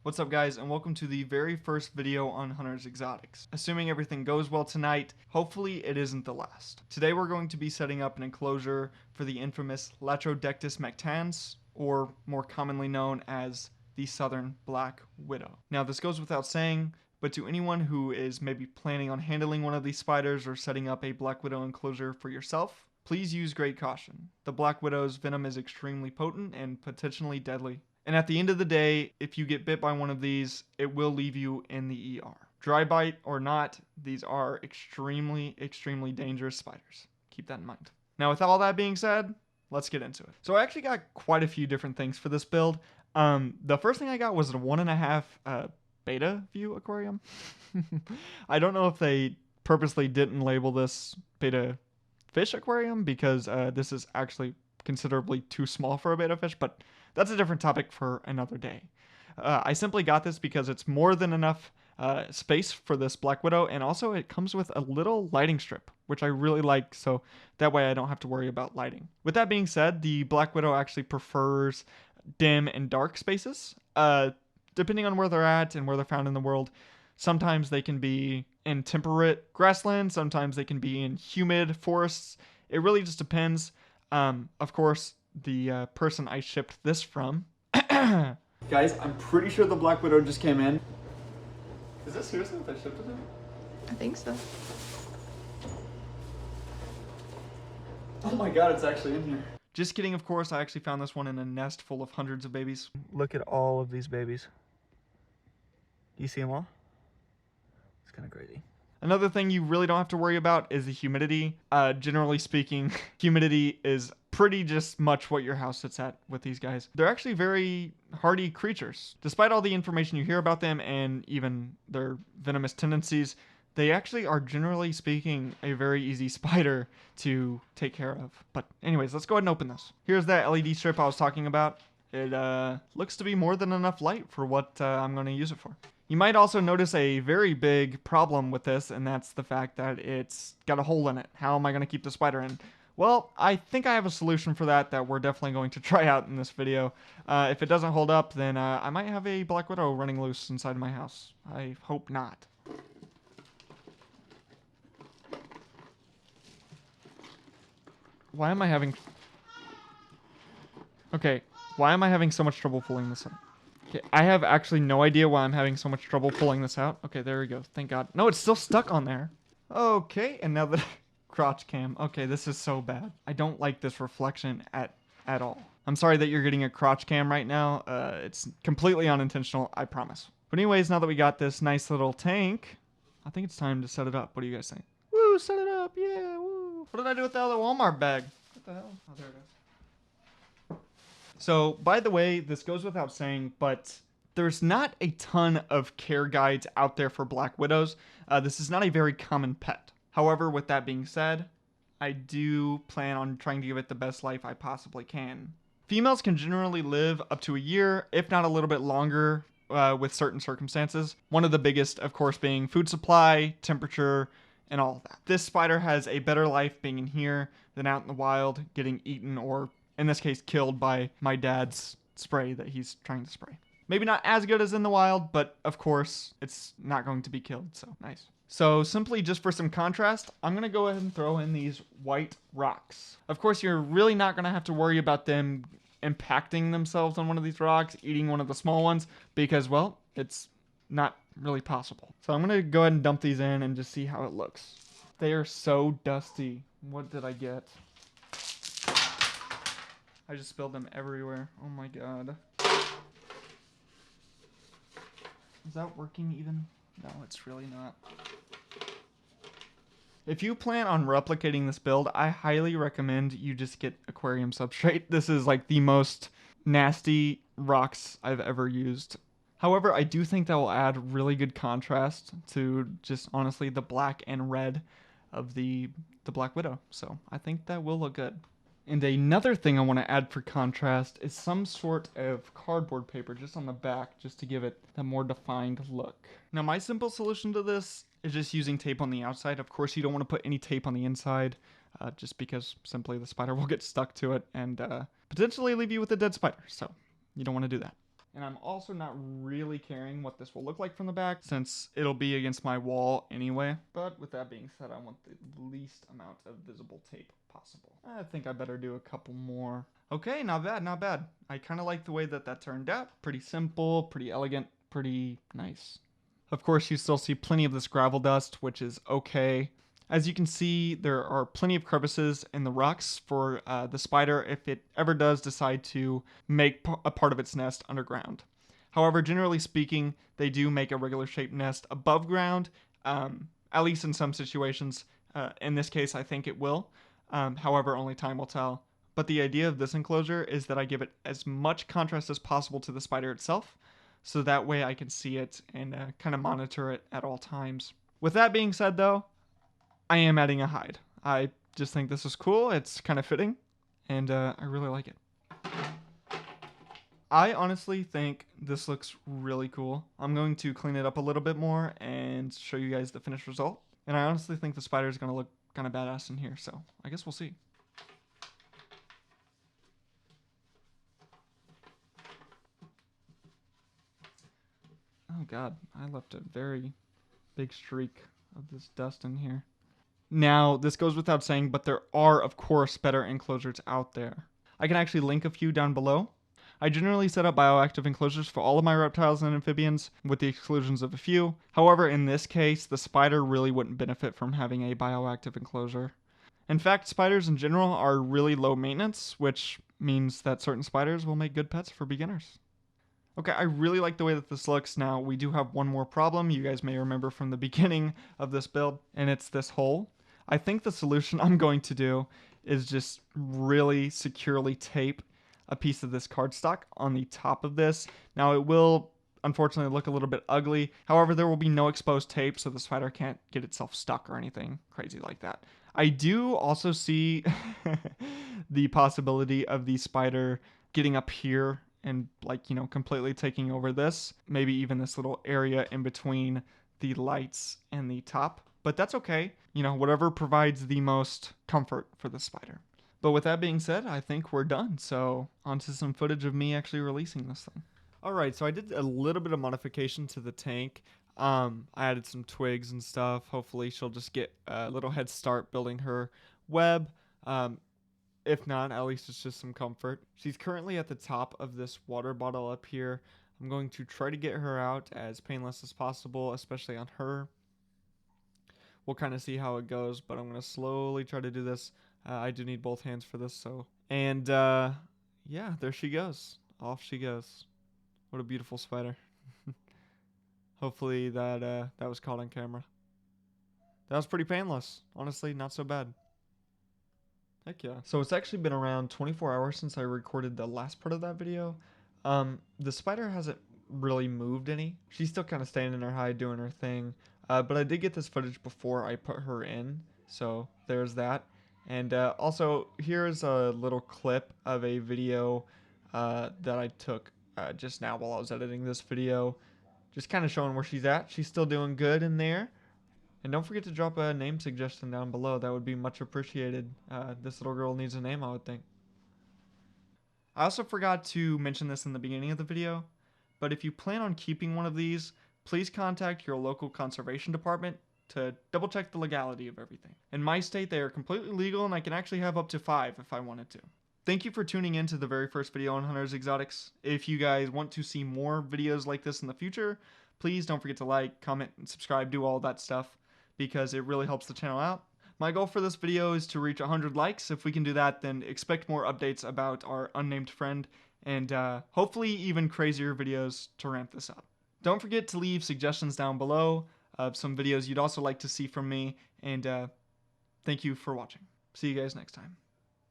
What's up guys, and welcome to the very first video on Hunter's Exotics. Assuming everything goes well tonight, hopefully it isn't the last. Today we're going to be setting up an enclosure for the infamous Latrodectus Mactans, or more commonly known as the Southern Black Widow. Now this goes without saying, but to anyone who is maybe planning on handling one of these spiders or setting up a Black Widow enclosure for yourself, please use great caution. The Black Widow's venom is extremely potent and potentially deadly. And at the end of the day, if you get bit by one of these, it will leave you in the ER. Dry bite or not, these are extremely, extremely dangerous spiders. Keep that in mind. Now, with all that being said, let's get into it. So I actually got quite a few different things for this build. The first thing I got was a 1.5 beta view aquarium. I don't know if they purposely didn't label this beta fish aquarium because this is actually considerably too small for a beta fish, but that's a different topic for another day. I simply got this because it's more than enough space for this Black Widow, and also it comes with a little lighting strip, which I really like, so that way I don't have to worry about lighting. With that being said, the Black Widow actually prefers dim and dark spaces. Depending on where they're at and where they're found in the world, sometimes they can be in temperate grasslands, sometimes they can be in humid forests. It really just depends. Of course, the person I shipped this from. Guys, I'm pretty sure the Black Widow just came in. Is this seriously what I shipped it to? I think so. Oh my god, it's actually in here. Just kidding, of course. I actually found this one in a nest full of hundreds of babies. Look at all of these babies. Do you see them all? It's kind of crazy. Another thing you really don't have to worry about is the humidity. Generally speaking, humidity is pretty just much what your house sits at with these guys. They're actually very hardy creatures. Despite all the information you hear about them and even their venomous tendencies, they actually are, generally speaking, a very easy spider to take care of. But anyways, let's go ahead and open this. Here's that LED strip I was talking about. It looks to be more than enough light for what I'm going to use it for. You might also notice a very big problem with this, and that's the fact that it's got a hole in it. How am I going to keep the spider in? Well, I think I have a solution for that we're definitely going to try out in this video. If it doesn't hold up, then I might have a Black Widow running loose inside my house. I hope not. Why am I having... Okay, why am I having so much trouble pulling this up? Okay, I have actually no idea why I'm having so much trouble pulling this out. Okay, there we go. Thank God. No, it's still stuck on there. Okay, and now the crotch cam. Okay, this is so bad. I don't like this reflection at all. I'm sorry that you're getting a crotch cam right now. It's completely unintentional, I promise. But anyways, now that we got this nice little tank, I think it's time to set it up. What do you guys think? Woo, set it up. Yeah, woo. What did I do with the other Walmart bag? What the hell? Oh, there it is. So, by the way, this goes without saying, but there's not a ton of care guides out there for Black Widows. This is not a very common pet. However, with that being said, I do plan on trying to give it the best life I possibly can. Females can generally live up to a year, if not a little bit longer, with certain circumstances. One of the biggest, of course, being food supply, temperature, and all of that. This spider has a better life being in here than out in the wild, getting eaten or, in this case, killed by my dad's spray that he's trying to spray. Maybe not as good as in the wild, but of course, it's not going to be killed, so nice. So simply just for some contrast, I'm going to go ahead and throw in these white rocks. Of course, you're really not going to have to worry about them impacting themselves on one of these rocks, eating one of the small ones, because, well, it's not really possible. So I'm going to go ahead and dump these in and just see how it looks. They are so dusty. What did I get? I just spilled them everywhere. Oh my god. Is that working even? No, it's really not. If you plan on replicating this build, I highly recommend you just get aquarium substrate. This is like the most nasty rocks I've ever used. However, I do think that will add really good contrast to just honestly the black and red of the Black Widow. So I think that will look good. And another thing I want to add for contrast is some sort of cardboard paper just on the back, just to give it a more defined look. Now, my simple solution to this is just using tape on the outside. Of course, you don't want to put any tape on the inside, just because simply the spider will get stuck to it and potentially leave you with a dead spider. So you don't want to do that. And I'm also not really caring what this will look like from the back since it'll be against my wall anyway. But with that being said, I want the least amount of visible tape possible. I think I better do a couple more. Okay, not bad, not bad. I kind of like the way that that turned out. Pretty simple, pretty elegant, pretty nice. Of course, you still see plenty of this gravel dust, which is okay. As you can see, there are plenty of crevices in the rocks for the spider if it ever does decide to make a part of its nest underground. However, generally speaking, they do make a regular shaped nest above ground, at least in some situations. In this case, I think it will. However, only time will tell. But the idea of this enclosure is that I give it as much contrast as possible to the spider itself, so that way I can see it and kind of monitor it at all times. With that being said, though, I am adding a hide. I just think this is cool. It's kind of fitting, and I really like it. I honestly think this looks really cool. I'm going to clean it up a little bit more and show you guys the finished result. And I honestly think the spider is going to look kind of badass in here, so I guess we'll see. Oh god, I left a very big streak of this dust in here. Now, this goes without saying, but there are, of course, better enclosures out there. I can actually link a few down below. I generally set up bioactive enclosures for all of my reptiles and amphibians, with the exclusions of a few. However, in this case, the spider really wouldn't benefit from having a bioactive enclosure. In fact, spiders in general are really low maintenance, which means that certain spiders will make good pets for beginners. Okay, I really like the way that this looks. Now, we do have one more problem you guys may remember from the beginning of this build, and it's this hole. I think the solution I'm going to do is just really securely tape a piece of this cardstock on the top of this. Now, it will unfortunately look a little bit ugly. However, there will be no exposed tape, so the spider can't get itself stuck or anything crazy like that. I do also see the possibility of the spider getting up here and, like, you know, completely taking over this. Maybe even this little area in between the lights and the top. But that's okay. You know, whatever provides the most comfort for the spider. But with that being said, I think we're done. So onto some footage of me actually releasing this thing. Alright, so I did a little bit of modification to the tank. I added some twigs and stuff. Hopefully she'll just get a little head start building her web. If not, at least it's just some comfort. She's currently at the top of this water bottle up here. I'm going to try to get her out as painless as possible, especially on her. We'll kind of see how it goes, but I'm going to slowly try to do this. I do need both hands for this, so. And, yeah, there she goes. Off she goes. What a beautiful spider. Hopefully that was caught on camera. That was pretty painless. Honestly, not so bad. Heck yeah. So it's actually been around 24 hours since I recorded the last part of that video. The spider hasn't really moved any. She's still kind of staying in her hide doing her thing. But I did get this footage before I put her in. So there's that. And also, here's a little clip of a video that I took just now while I was editing this video. Just kind of showing where she's at. She's still doing good in there. And don't forget to drop a name suggestion down below. That would be much appreciated. This little girl needs a name, I would think. I also forgot to mention this in the beginning of the video, but if you plan on keeping one of these, please contact your local conservation department to double check the legality of everything. In my state, they are completely legal, and I can actually have up to 5 if I wanted to. Thank you for tuning in to the very first video on Hunters Exotics. If you guys want to see more videos like this in the future, please don't forget to like, comment, and subscribe, do all that stuff, because it really helps the channel out. My goal for this video is to reach 100 likes. If we can do that, then expect more updates about our unnamed friend, and hopefully even crazier videos to ramp this up. Don't forget to leave suggestions down below of some videos you'd also like to see from me, and thank you for watching. See you guys next time.